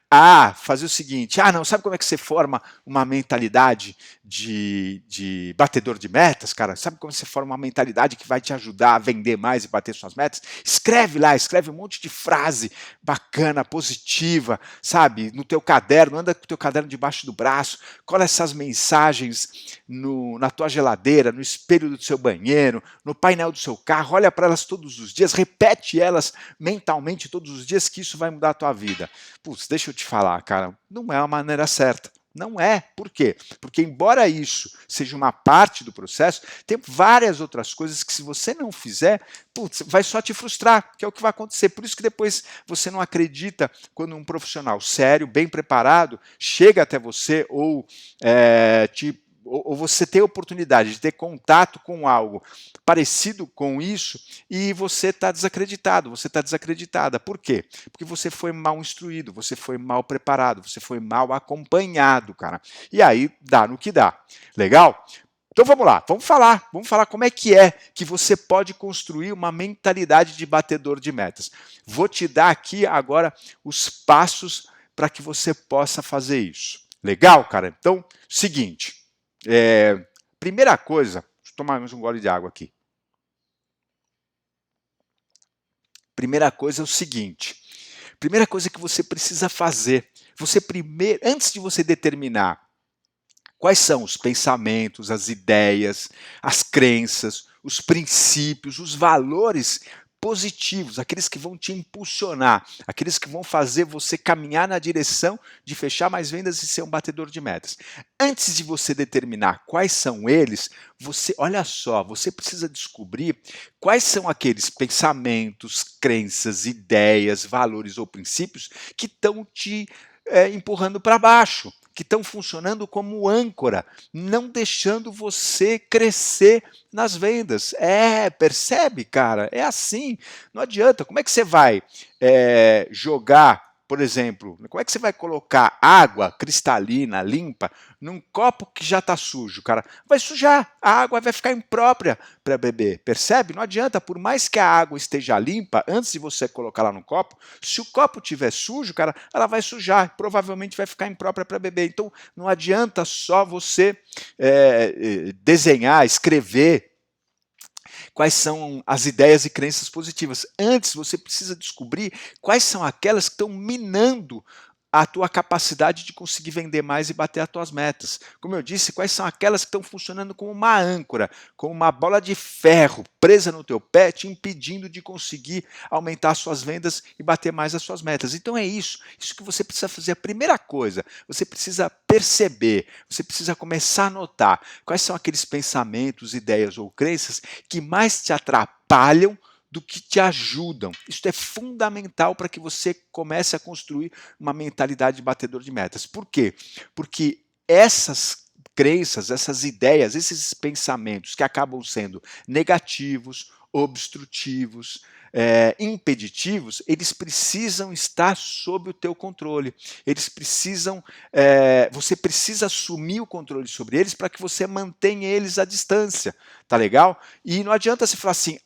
a fazer o seguinte: não, sabe como é que você forma uma mentalidade de batedor de metas, cara? Sabe como você forma uma mentalidade que vai te ajudar a vender mais e bater suas metas? Escreve lá, escreve um monte de frase bacana, positiva, sabe? No teu caderno, anda com o teu caderno debaixo do braço, cola essas mensagens na tua geladeira, no espelho do seu banheiro, no painel do seu carro, olha para elas todos os dias, repete elas mentalmente todos os dias, que isso vai mudar a tua vida. Putz, deixa eu te falar, cara, não é a maneira certa. Não é. Por quê? Porque embora isso seja uma parte do processo, tem várias outras coisas que se você não fizer, putz, vai só te frustrar, que é o que vai acontecer. Por isso que depois você não acredita quando um profissional sério, bem preparado, chega até você ou você tem a oportunidade de ter contato com algo parecido com isso e você está desacreditado, você está desacreditada. Por quê? Porque você foi mal instruído, você foi mal preparado, você foi mal acompanhado, cara. E aí dá no que dá. Legal? Então vamos lá, vamos falar como é que você pode construir uma mentalidade de batedor de metas. Vou te dar aqui agora os passos para que você possa fazer isso. Legal, cara? Então, seguinte, primeira coisa, deixa eu tomar mais um gole de água aqui. Primeira coisa é o seguinte, primeira coisa que você precisa fazer, antes de você determinar quais são os pensamentos, as ideias, as crenças, os princípios, os valores positivos, aqueles que vão te impulsionar, aqueles que vão fazer você caminhar na direção de fechar mais vendas e ser um batedor de metas. Antes de você determinar quais são eles, olha só, você precisa descobrir quais são aqueles pensamentos, crenças, ideias, valores ou princípios que estão te empurrando para baixo, que estão funcionando como âncora, não deixando você crescer nas vendas. Percebe, cara? É assim, não adianta. Como é que você vai jogar, por exemplo, como é que você vai colocar água cristalina, limpa, num copo que já está sujo, cara? Vai sujar, a água vai ficar imprópria para beber, percebe? Não adianta, por mais que a água esteja limpa, antes de você colocar lá no copo, se o copo estiver sujo, cara, ela vai sujar, provavelmente vai ficar imprópria para beber. Então, não adianta só você desenhar, escrever quais são as ideias e crenças positivas. Antes, você precisa descobrir quais são aquelas que estão minando a tua capacidade de conseguir vender mais e bater as tuas metas. Como eu disse, quais são aquelas que estão funcionando como uma âncora, como uma bola de ferro presa no teu pé, te impedindo de conseguir aumentar as suas vendas e bater mais as suas metas. Então é isso que você precisa fazer. A primeira coisa, você precisa perceber, você precisa começar a notar quais são aqueles pensamentos, ideias ou crenças que mais te atrapalham do que te ajudam. Isso é fundamental para que você comece a construir uma mentalidade de batedor de metas. Por quê? Porque essas crenças, essas ideias, esses pensamentos que acabam sendo negativos, obstrutivos, impeditivos, eles precisam estar sob o teu controle. Eles precisam, você precisa assumir o controle sobre eles para que você mantenha eles à distância, tá legal? E não adianta você falar assim,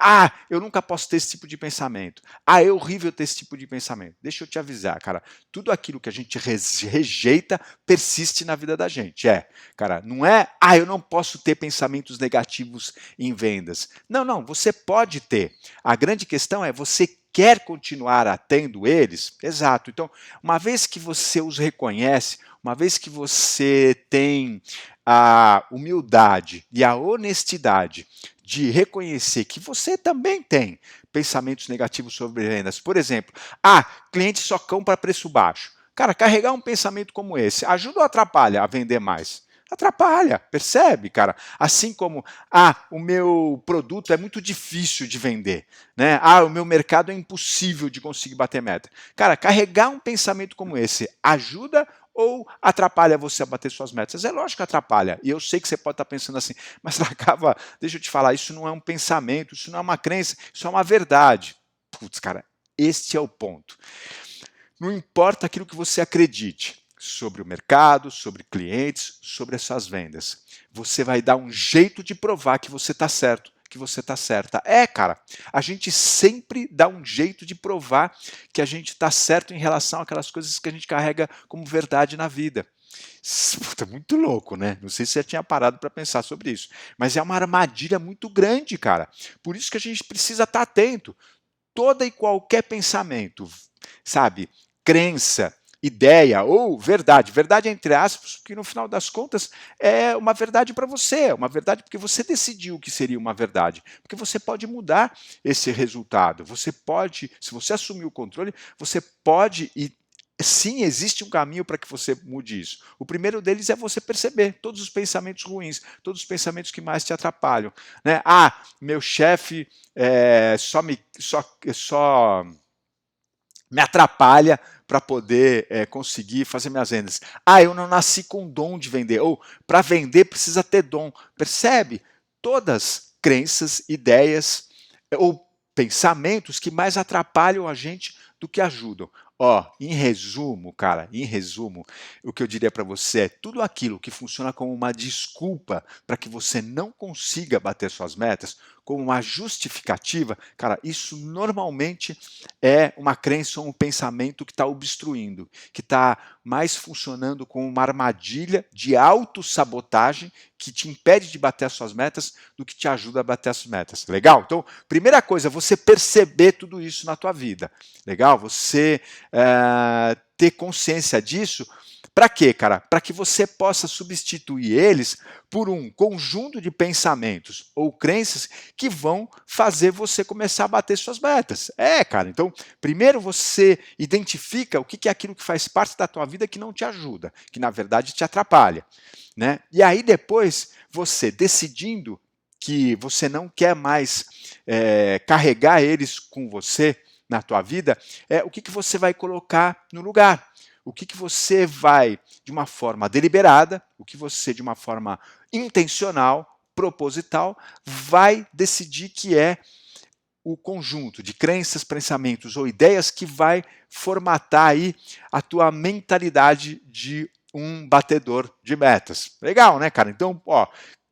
eu nunca posso ter esse tipo de pensamento. É horrível ter esse tipo de pensamento. Deixa eu te avisar, cara, tudo aquilo que a gente rejeita persiste na vida da gente. Cara, não é, eu não posso ter pensamentos negativos em vendas. Não, você pode ter. A grande questão é, você quer continuar tendo eles? Exato. Então, uma vez que você os reconhece, uma vez que você tem a humildade e a honestidade de reconhecer que você também tem pensamentos negativos sobre vendas. Por exemplo, cliente só compra preço baixo. Cara, carregar um pensamento como esse ajuda ou atrapalha a vender mais? Atrapalha, percebe, cara? Assim como, o meu produto é muito difícil de vender, né? O meu mercado é impossível de conseguir bater meta. Cara, carregar um pensamento como esse ajuda ou atrapalha você a bater suas metas? É lógico que atrapalha. E eu sei que você pode estar pensando assim, mas deixa eu te falar, isso não é um pensamento, isso não é uma crença, isso é uma verdade. Putz, cara, este é o ponto. Não importa aquilo que você acredite sobre o mercado, sobre clientes, sobre as suas vendas. Você vai dar um jeito de provar que você está certo, que você está certa. Cara, a gente sempre dá um jeito de provar que a gente está certo em relação àquelas coisas que a gente carrega como verdade na vida. Puta, muito louco, né? Não sei se você já tinha parado para pensar sobre isso. Mas é uma armadilha muito grande, cara. Por isso que a gente precisa estar atento. Todo e qualquer pensamento, sabe, crença, ideia ou verdade, verdade entre aspas, porque no final das contas é uma verdade para você, uma verdade porque você decidiu que seria uma verdade, porque você pode mudar esse resultado, você pode, se você assumir o controle, você pode e sim, existe um caminho para que você mude isso. O primeiro deles é você perceber todos os pensamentos ruins, todos os pensamentos que mais te atrapalham, né? Meu chefe só me atrapalha para poder conseguir fazer minhas vendas. Eu não nasci com dom de vender. Ou para vender precisa ter dom. Percebe? Todas crenças, ideias ou pensamentos que mais atrapalham a gente do que ajudam. Em resumo, cara, o que eu diria para você é tudo aquilo que funciona como uma desculpa para que você não consiga bater suas metas, como uma justificativa, cara, isso normalmente é uma crença ou um pensamento que está obstruindo, que está mais funcionando como uma armadilha de autossabotagem que te impede de bater as suas metas do que te ajuda a bater as metas. Legal? Então, primeira coisa, você perceber tudo isso na tua vida. Legal? Você ter consciência disso. Para quê, cara? Para que você possa substituir eles por um conjunto de pensamentos ou crenças que vão fazer você começar a bater suas metas. Cara, então, primeiro você identifica o que é aquilo que faz parte da tua vida que não te ajuda, que na verdade te atrapalha, né? E aí depois, você decidindo que você não quer mais carregar eles com você na tua vida, o que você vai colocar no lugar. O que você vai, de uma forma deliberada, o que você, de uma forma intencional, proposital, vai decidir que é o conjunto de crenças, pensamentos ou ideias que vai formatar aí a tua mentalidade de um batedor de metas. Legal, né, cara? Então,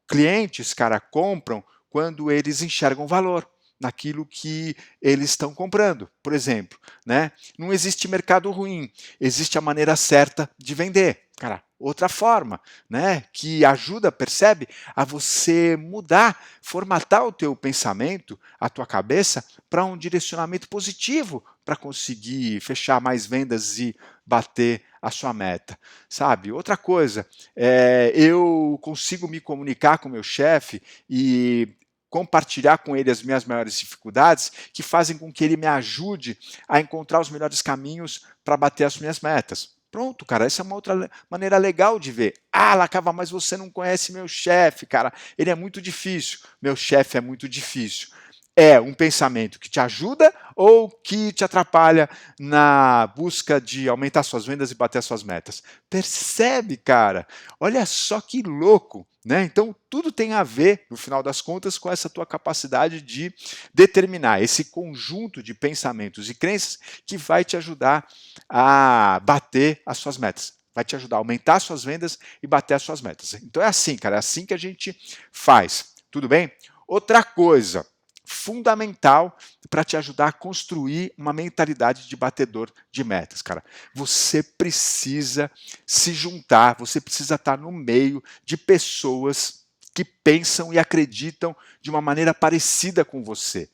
clientes, cara, compram quando eles enxergam valor naquilo que eles estão comprando. Por exemplo, né? Não existe mercado ruim, existe a maneira certa de vender. Cara, outra forma, né, que ajuda, percebe, a você mudar, formatar o teu pensamento, a tua cabeça, para um direcionamento positivo, para conseguir fechar mais vendas e bater a sua meta, sabe? Outra coisa, eu consigo me comunicar com o meu chefe e compartilhar com ele as minhas maiores dificuldades, que fazem com que ele me ajude a encontrar os melhores caminhos para bater as minhas metas. Pronto, cara, essa é uma outra maneira legal de ver. Lacava, mas você não conhece meu chefe, cara. Ele é muito difícil. Meu chefe é muito difícil. É um pensamento que te ajuda ou que te atrapalha na busca de aumentar suas vendas e bater suas metas? Percebe, cara? Olha só que louco, né? Então, tudo tem a ver, no final das contas, com essa tua capacidade de determinar esse conjunto de pensamentos e crenças que vai te ajudar a bater as suas metas. Vai te ajudar a aumentar as suas vendas e bater as suas metas. Então é assim, cara, é assim que a gente faz. Tudo bem? Outra coisa fundamental para te ajudar a construir uma mentalidade de batedor de metas, cara. Você precisa se juntar, você precisa estar no meio de pessoas que pensam e acreditam de uma maneira parecida com você.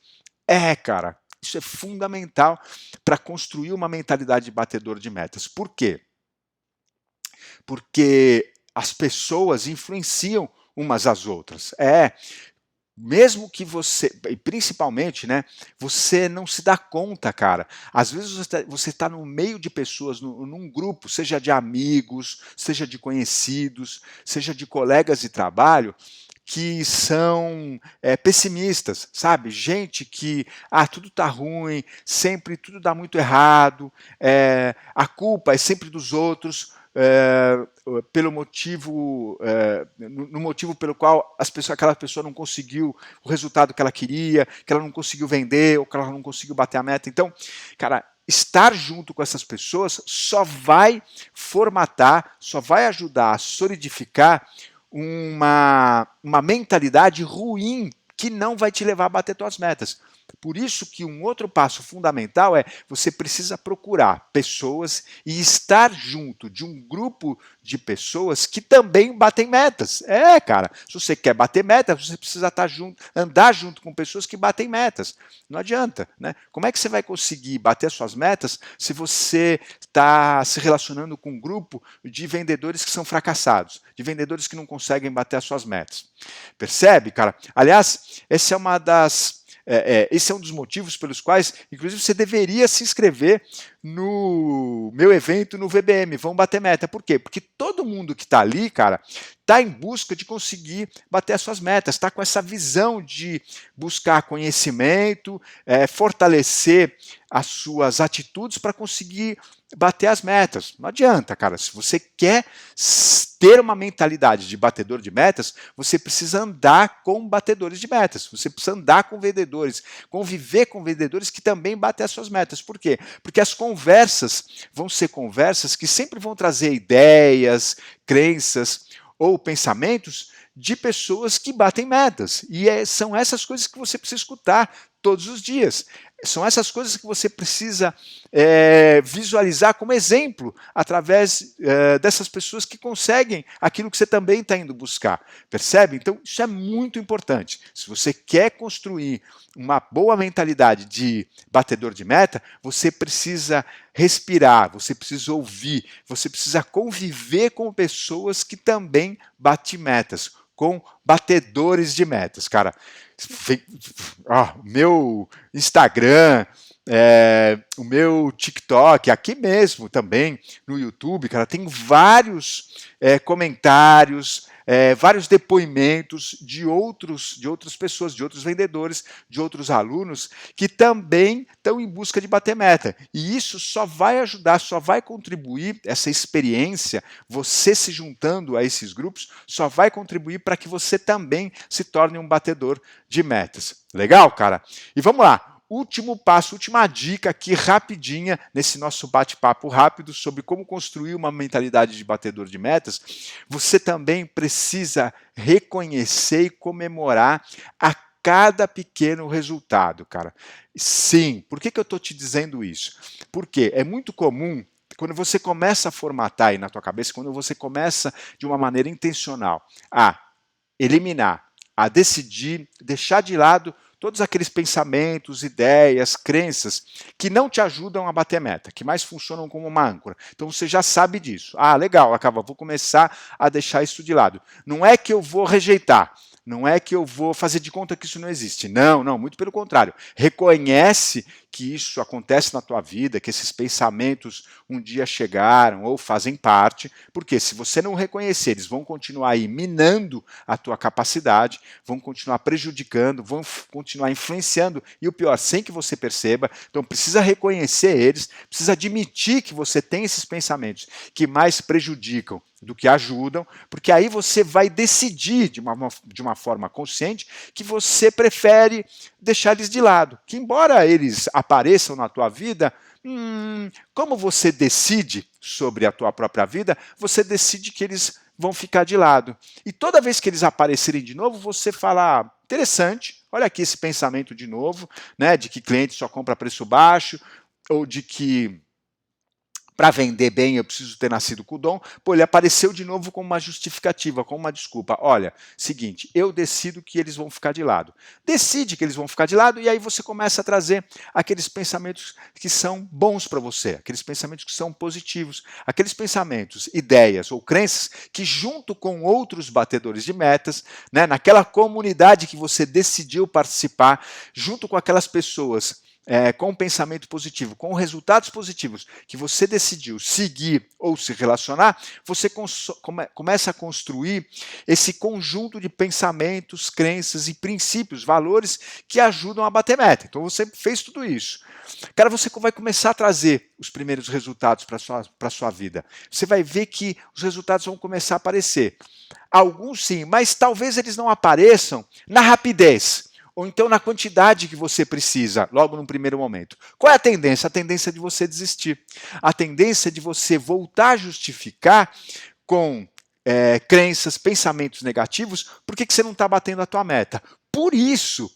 Cara, isso é fundamental para construir uma mentalidade de batedor de metas. Por quê? Porque as pessoas influenciam umas às outras. Mesmo que você, e principalmente, né, você não se dá conta, cara. Às vezes você está no meio de pessoas, num grupo, seja de amigos, seja de conhecidos, seja de colegas de trabalho, que são pessimistas, sabe? Gente que, tudo tá ruim, sempre tudo dá muito errado, a culpa é sempre dos outros, pelo motivo, no motivo pelo qual aquela pessoa não conseguiu o resultado que ela queria, que ela não conseguiu vender, ou que ela não conseguiu bater a meta. Então, cara, estar junto com essas pessoas só vai formatar, só vai ajudar a solidificar uma mentalidade ruim que não vai te levar a bater suas metas. Por isso que um outro passo fundamental é você precisa procurar pessoas e estar junto de um grupo de pessoas que também batem metas. Cara, se você quer bater metas, você precisa estar andar junto com pessoas que batem metas. Não adianta, né? Como é que você vai conseguir bater suas metas se você está se relacionando com um grupo de vendedores que são fracassados, de vendedores que não conseguem bater as suas metas? Percebe, cara? Aliás, essa é uma das esse é um dos motivos pelos quais, inclusive, você deveria se inscrever no meu evento no VBM, Vão Bater Meta. Por quê? Porque todo mundo que está ali, cara, está em busca de conseguir bater as suas metas, está com essa visão de buscar conhecimento, fortalecer as suas atitudes para conseguir bater as metas. Não adianta, cara. Se você quer ter uma mentalidade de batedor de metas, você precisa andar com batedores de metas. Você precisa andar com vendedores, conviver com vendedores que também batem as suas metas. Por quê? Porque as conversas vão ser conversas que sempre vão trazer ideias, crenças ou pensamentos de pessoas que batem metas. E são essas coisas que você precisa escutar todos os dias. São essas coisas que você precisa visualizar como exemplo através dessas pessoas que conseguem aquilo que você também está indo buscar. Percebe? Então, isso é muito importante. Se você quer construir uma boa mentalidade de batedor de meta, você precisa respirar, você precisa ouvir, você precisa conviver com pessoas que também batem metas, com batedores de metas, cara. Meu Instagram, o meu TikTok, aqui mesmo também no YouTube, cara, tem vários comentários, vários depoimentos de outras pessoas, de outros vendedores, de outros alunos que também estão em busca de bater meta. E isso só vai ajudar, só vai contribuir, essa experiência, você se juntando a esses grupos, só vai contribuir para que você também se torne um batedor de metas. Legal, cara? E vamos lá. Último passo, última dica aqui rapidinha nesse nosso bate-papo rápido sobre como construir uma mentalidade de batedor de metas. Você também precisa reconhecer e comemorar a cada pequeno resultado, cara. Sim, por que eu estou te dizendo isso? Porque é muito comum quando você começa a formatar aí na tua cabeça, quando você começa de uma maneira intencional a eliminar, a decidir, deixar de lado todos aqueles pensamentos, ideias, crenças que não te ajudam a bater meta, que mais funcionam como uma âncora. Então você já sabe disso. Legal, vou começar a deixar isso de lado. Não é que eu vou rejeitar, não é que eu vou fazer de conta que isso não existe. Não, muito pelo contrário. Reconhece que isso acontece na tua vida, que esses pensamentos um dia chegaram ou fazem parte, porque se você não reconhecer, eles vão continuar aí minando a tua capacidade, vão continuar prejudicando, vão continuar influenciando, e o pior, sem que você perceba. Então precisa reconhecer eles, precisa admitir que você tem esses pensamentos que mais prejudicam do que ajudam, porque aí você vai decidir de uma forma consciente que você prefere deixar eles de lado. Que embora eles apareçam na tua vida, como você decide sobre a tua própria vida, você decide que eles vão ficar de lado. E toda vez que eles aparecerem de novo, você fala, interessante, olha aqui esse pensamento de novo, né, de que cliente só compra a preço baixo, ou de que para vender bem eu preciso ter nascido com o dom. Pô, ele apareceu de novo com uma justificativa, com uma desculpa. Olha, seguinte, eu decido que eles vão ficar de lado. Decide que eles vão ficar de lado e aí você começa a trazer aqueles pensamentos que são bons para você, aqueles pensamentos que são positivos, aqueles pensamentos, ideias ou crenças que junto com outros batedores de metas, né, naquela comunidade que você decidiu participar, junto com aquelas pessoas com um pensamento positivo, com resultados positivos que você decidiu seguir ou se relacionar, você começa a construir esse conjunto de pensamentos, crenças e princípios, valores que ajudam a bater meta. Então você fez tudo isso. Cara, você vai começar a trazer os primeiros resultados para a sua vida. Você vai ver que os resultados vão começar a aparecer. Alguns sim, mas talvez eles não apareçam na rapidez, ou então na quantidade que você precisa, logo no primeiro momento. Qual é a tendência? A tendência de você desistir. A tendência de você voltar a justificar com crenças, pensamentos negativos, por que você não está batendo a tua meta. Por isso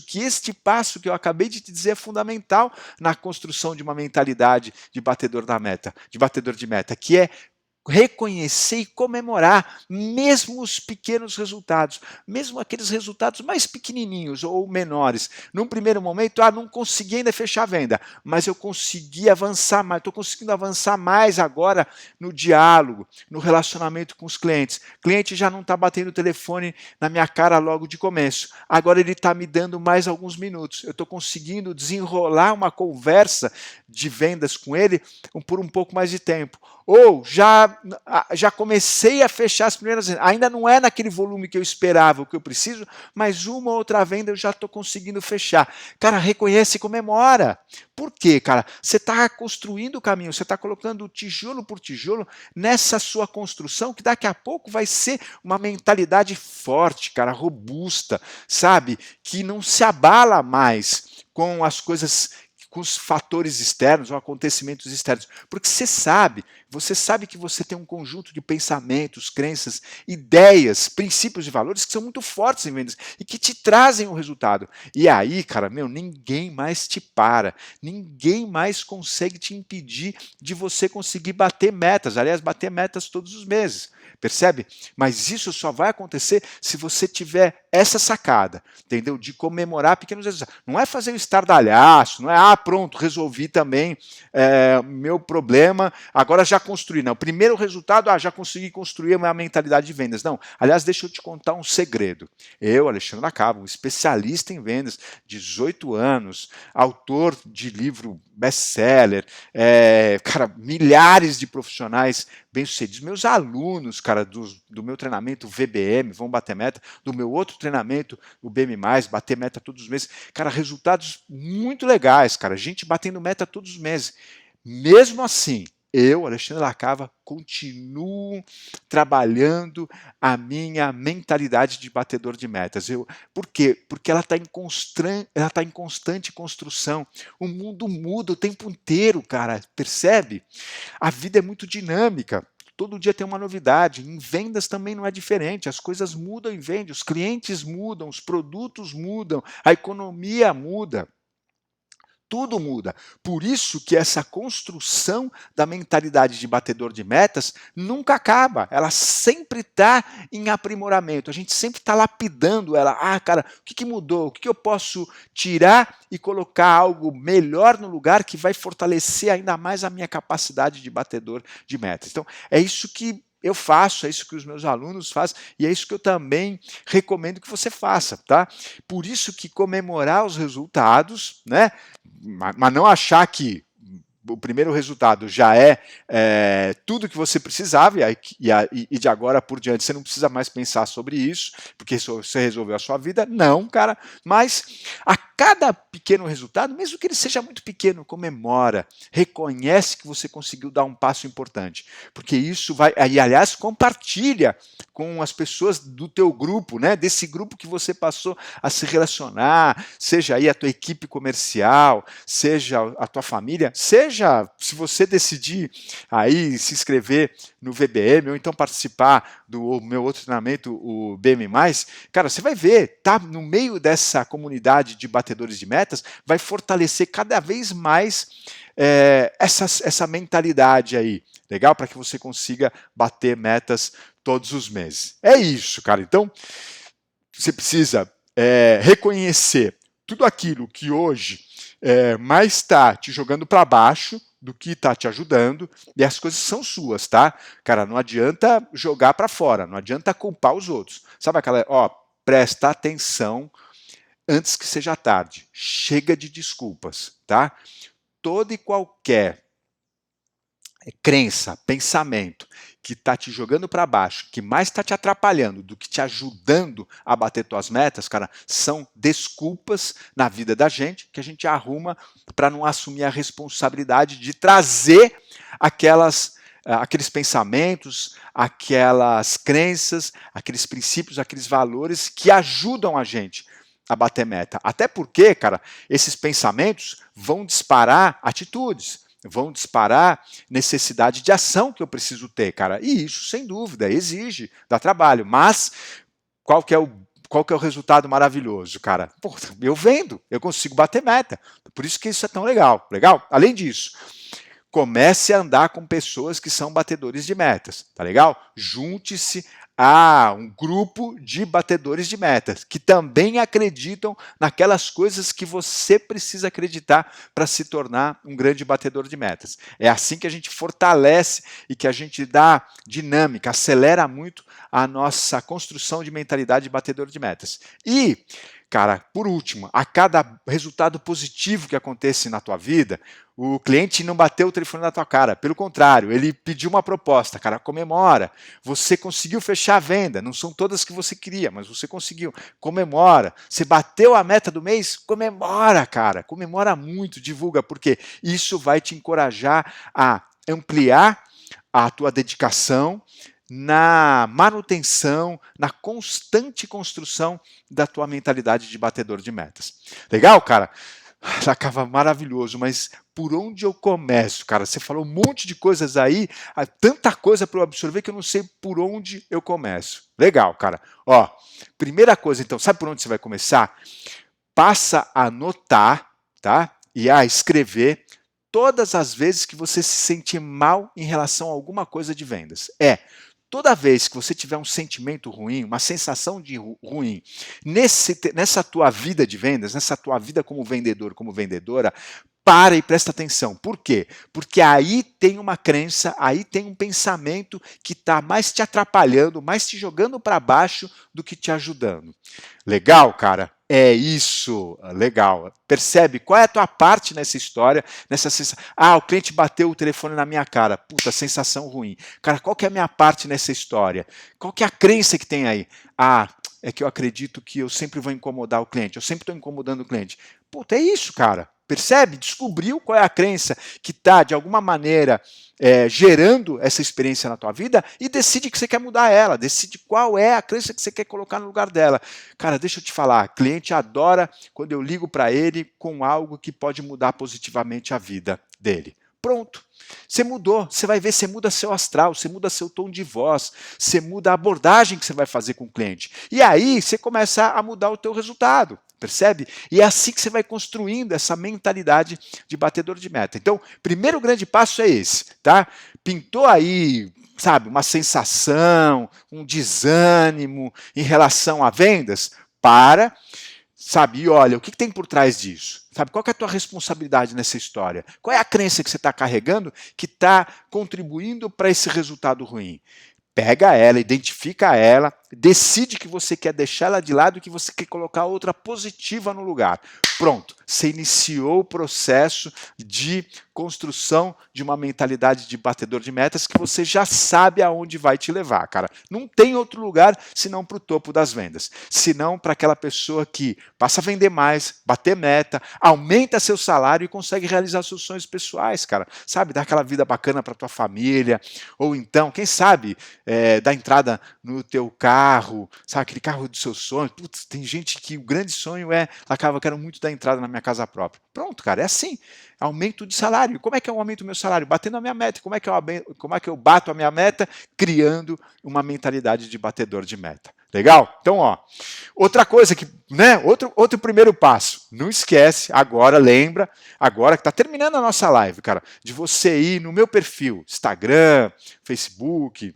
que este passo que eu acabei de te dizer é fundamental na construção de uma mentalidade de batedor da meta, de batedor de meta, que é reconhecer e comemorar mesmo os pequenos resultados, mesmo aqueles resultados mais pequenininhos ou menores. Num primeiro momento, não consegui ainda fechar a venda, mas eu consegui avançar mais, estou conseguindo avançar mais agora no diálogo, no relacionamento com os clientes. O cliente já não está batendo o telefone na minha cara logo de começo, agora ele está me dando mais alguns minutos. Eu estou conseguindo desenrolar uma conversa de vendas com ele por um pouco mais de tempo. Ou já comecei a fechar as primeiras vendas. Ainda não é naquele volume que eu esperava, o que eu preciso, mas uma ou outra venda eu já estou conseguindo fechar. Cara, reconhece e comemora. Por quê, cara? Você está construindo o caminho, você está colocando tijolo por tijolo nessa sua construção, que daqui a pouco vai ser uma mentalidade forte, cara, robusta, sabe? Que não se abala mais com as coisas, com os fatores externos ou acontecimentos externos, porque você sabe que você tem um conjunto de pensamentos, crenças, ideias, princípios e valores que são muito fortes em vendas e que te trazem um resultado. E aí, cara, ninguém mais te para, ninguém mais consegue te impedir de você conseguir bater metas, aliás, bater metas todos os meses. Percebe? Mas isso só vai acontecer se você tiver essa sacada, entendeu? De comemorar pequenos resultados. Não é fazer um estardalhaço, não é, pronto, resolvi também meu problema, agora já construí. Não, primeiro resultado, já consegui construir uma mentalidade de vendas. Não, aliás, deixa eu te contar um segredo. Eu, Alexandre Acaba, um especialista em vendas, 18 anos, autor de livro best-seller, cara, milhares de profissionais bem-sucedidos, meus alunos, cara, do meu treinamento VBM, vão bater meta, do meu outro treinamento, o BM+, bater meta todos os meses, cara, resultados muito legais, cara, gente batendo meta todos os meses. Mesmo assim, eu, Alexandre Lacava, continuo trabalhando a minha mentalidade de batedor de metas. Por quê? Porque ela está em constante construção. O mundo muda o tempo inteiro, cara, percebe? A vida é muito dinâmica. Todo dia tem uma novidade. Em vendas também não é diferente. As coisas mudam em vendas, os clientes mudam, os produtos mudam, a economia muda. Tudo muda. Por isso que essa construção da mentalidade de batedor de metas nunca acaba. Ela sempre está em aprimoramento. A gente sempre está lapidando ela. Cara, o que mudou? O que eu posso tirar e colocar algo melhor no lugar que vai fortalecer ainda mais a minha capacidade de batedor de metas? Então, é isso que eu faço, é isso que os meus alunos fazem e é isso que eu também recomendo que você faça, tá? Por isso que comemorar os resultados, né? Mas não achar que o primeiro resultado já é tudo que você precisava e de agora por diante você não precisa mais pensar sobre isso, porque você resolveu a sua vida. Não, cara, mas a cada pequeno resultado, mesmo que ele seja muito pequeno, comemora, reconhece que você conseguiu dar um passo importante, porque isso vai, e aliás, compartilha com as pessoas do teu grupo, né, desse grupo que você passou a se relacionar, seja aí a tua equipe comercial, seja a tua família, seja se você decidir aí se inscrever no VBM ou então participar do meu outro treinamento, o BM+, cara, você vai ver, tá no meio dessa comunidade de batedores de metas, vai fortalecer cada vez mais essa mentalidade aí, legal? Para que você consiga bater metas todos os meses. É isso, cara. Então, você precisa reconhecer tudo aquilo que hoje mais está te jogando para baixo do que está te ajudando, e as coisas são suas, tá? Cara, não adianta jogar para fora, não adianta culpar os outros. Sabe aquela, presta atenção antes que seja tarde. Chega de desculpas, tá? Toda e qualquer crença, pensamento que está te jogando para baixo, que mais está te atrapalhando do que te ajudando a bater tuas metas, cara, são desculpas na vida da gente que a gente arruma para não assumir a responsabilidade de trazer aqueles pensamentos, aquelas crenças, aqueles princípios, aqueles valores que ajudam a gente a bater meta. Até porque, cara, esses pensamentos vão disparar atitudes, vão disparar necessidade de ação que eu preciso ter, cara. E isso, sem dúvida, exige, dá trabalho. Mas qual que é o resultado maravilhoso, cara? Pô, eu vendo, eu consigo bater meta. Por isso que isso é tão legal. Legal? Além disso, comece a andar com pessoas que são batedores de metas, tá legal? Junte-se a um grupo de batedores de metas, que também acreditam naquelas coisas que você precisa acreditar para se tornar um grande batedor de metas. É assim que a gente fortalece e que a gente dá dinâmica, acelera muito a nossa construção de mentalidade de batedor de metas. E, cara, por último, a cada resultado positivo que acontece na tua vida, o cliente não bateu o telefone na tua cara, pelo contrário, ele pediu uma proposta, cara, comemora, você conseguiu fechar a venda, não são todas que você queria, mas você conseguiu, comemora, você bateu a meta do mês, comemora, cara, comemora muito, divulga, porque isso vai te encorajar a ampliar a tua dedicação na manutenção, na constante construção da tua mentalidade de batedor de metas. Legal, cara? Acaba maravilhoso, mas por onde eu começo, cara? Você falou um monte de coisas aí, tanta coisa para eu absorver que eu não sei por onde eu começo. Legal, cara. Ó, primeira coisa, então, sabe por onde você vai começar? Passa a anotar, tá? E a escrever todas as vezes que você se sente mal em relação a alguma coisa de vendas. Toda vez que você tiver um sentimento ruim, uma sensação de ruim, nessa tua vida de vendas, nessa tua vida como vendedor, como vendedora, para e presta atenção. Por quê? Porque aí tem uma crença, aí tem um pensamento que está mais te atrapalhando, mais te jogando para baixo do que te ajudando. Legal, cara? É isso, legal. Percebe qual é a tua parte nessa história, nessa sensação. O cliente bateu o telefone na minha cara. Puta, sensação ruim. Cara, qual que é a minha parte nessa história? Qual que é a crença que tem aí? É que eu acredito que eu sempre vou incomodar o cliente, eu sempre estou incomodando o cliente. Puta, é isso, cara. Percebe? Descobriu qual é a crença que está, de alguma maneira, gerando essa experiência na tua vida e decide que você quer mudar ela, decide qual é a crença que você quer colocar no lugar dela. Cara, deixa eu te falar, cliente adora quando eu ligo para ele com algo que pode mudar positivamente a vida dele. Pronto. Você mudou, você vai ver, você muda seu astral, você muda seu tom de voz, você muda a abordagem que você vai fazer com o cliente. E aí você começa a mudar o teu resultado, percebe? E é assim que você vai construindo essa mentalidade de batedor de meta. Então, primeiro grande passo é esse, tá? Pintou aí, sabe, uma sensação, um desânimo em relação a vendas? Sabe, e olha, o que tem por trás disso? Sabe, qual que é a tua responsabilidade nessa história? Qual é a crença que você está carregando que está contribuindo para esse resultado ruim? pega ela, identifica ela, decide que você quer deixar ela de lado e que você quer colocar outra positiva no lugar. Pronto, você iniciou o processo de construção de uma mentalidade de batedor de metas que você já sabe aonde vai te levar, cara. Não tem outro lugar senão para o topo das vendas, senão para aquela pessoa que passa a vender mais, bater meta, aumenta seu salário e consegue realizar seus sonhos pessoais, cara. Sabe, dar aquela vida bacana para tua família, ou então, quem sabe, dar entrada no teu carro, sabe, aquele carro dos seus sonhos. Putz, tem gente que o grande sonho acaba, quero muito dar entrada na minha casa própria. Pronto, cara, é assim. Aumento de salário. Como é que eu aumento o meu salário? Batendo a minha meta. Como é que eu bato a minha meta? Criando uma mentalidade de batedor de meta. Legal? Então, ó, outra coisa que, né, outro primeiro passo. Não esquece, agora, lembra, agora que está terminando a nossa live, cara, de você ir no meu perfil, Instagram, Facebook,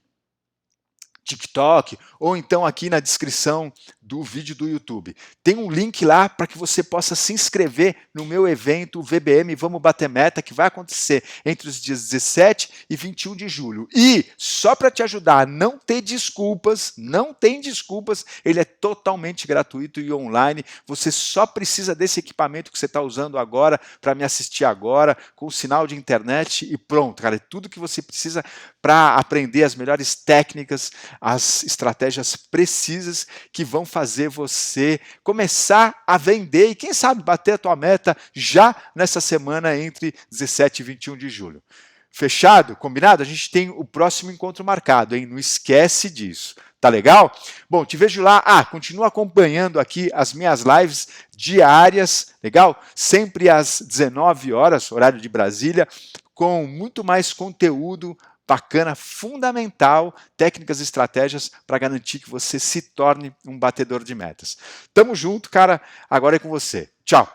TikTok, ou então aqui na descrição do vídeo do YouTube. Tem um link lá para que você possa se inscrever no meu evento VBM Vamos Bater Meta, que vai acontecer entre os dias 17 e 21 de julho. E, só para te ajudar a não ter desculpas, não tem desculpas, ele é totalmente gratuito e online. Você só precisa desse equipamento que você está usando agora para me assistir agora, com o sinal de internet e pronto, cara. É tudo que você precisa para aprender as melhores técnicas, as estratégias precisas que vão fazer você começar a vender e quem sabe bater a tua meta já nessa semana entre 17 e 21 de julho. Fechado? Combinado? A gente tem o próximo encontro marcado, hein? Não esquece disso. Tá legal? Bom, te vejo lá. Continua acompanhando aqui as minhas lives diárias, legal? Sempre às 19 horas, horário de Brasília, com muito mais conteúdo bacana, fundamental, técnicas e estratégias para garantir que você se torne um batedor de metas. Tamo junto, cara. Agora é com você. Tchau.